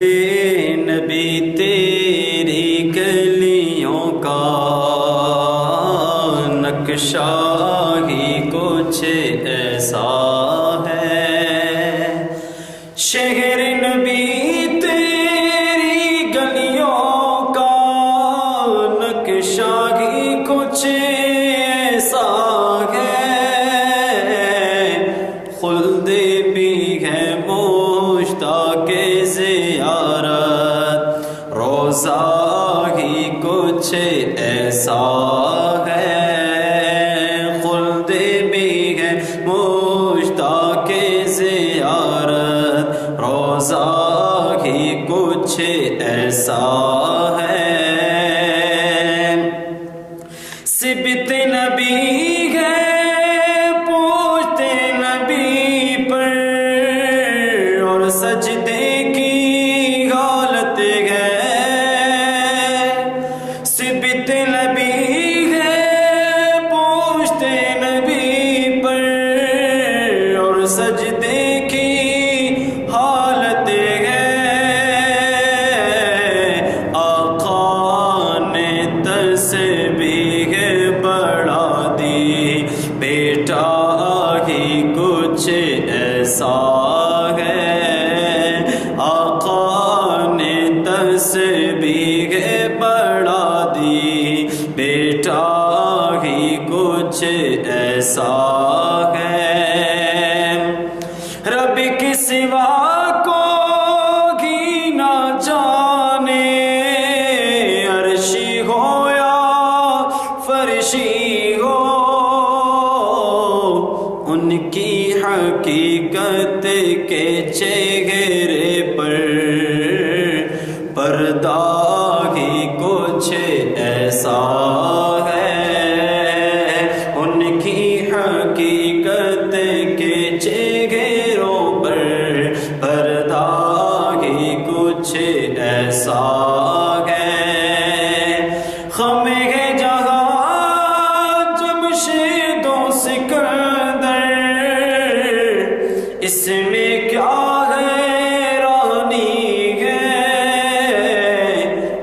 نبی تیری گلیوں کا نقشہ ہی کچھ ایسا ہے، شہر نبی تیری گلیوں کا نقشہ ہی کچھ ایسا ہے، خلد بھی ہے مشتاق زیارت، روزہ ہی کچھ ایسا ہے، خلد بھی ہے مشتاق زیارت، روزہ ہی کچھ ایسا ہے، سبت نبی ہے پوچھتے نبی پر، اور سجدے کی حالت ہے، سبت نبی ہے پوچھتے نبی پر، اور سجدے کی حالت ہے، آقا نے تسبیح بڑھا دی، بیٹا ہی کچھ ایسا ہے، آقا نے تسبیح بڑھا دی، بیٹا ہی کچھ ایسا ہے، رب کے سوا کوئی نہ جانے، عرشی ہو یا فرشی ہو، ان کی حقیقت کے چہرے پر پردہ ہی کچھ ایسا ہے، ان کی حقیقت کے چہروں پر پردہ ہی کچھ ایسا ہے، خم ہے جہاں جمشید و سکندر، اس میں کیا حیرانی ہے،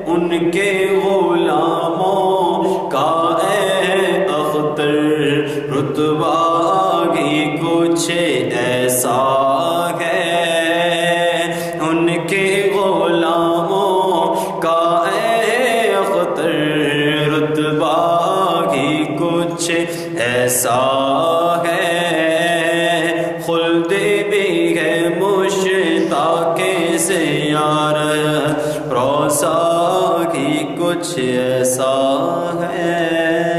ان کے غلاموں کا اے اختر، رتبہ ہی کچھ ایسا ہے، ان کے غلاموں کا اے اختر، رتبہ ہی کچھ ایسا ہے، خلد بھی ہے مشتاق زیارت، روزہ ہی کچھ ایسا ہے۔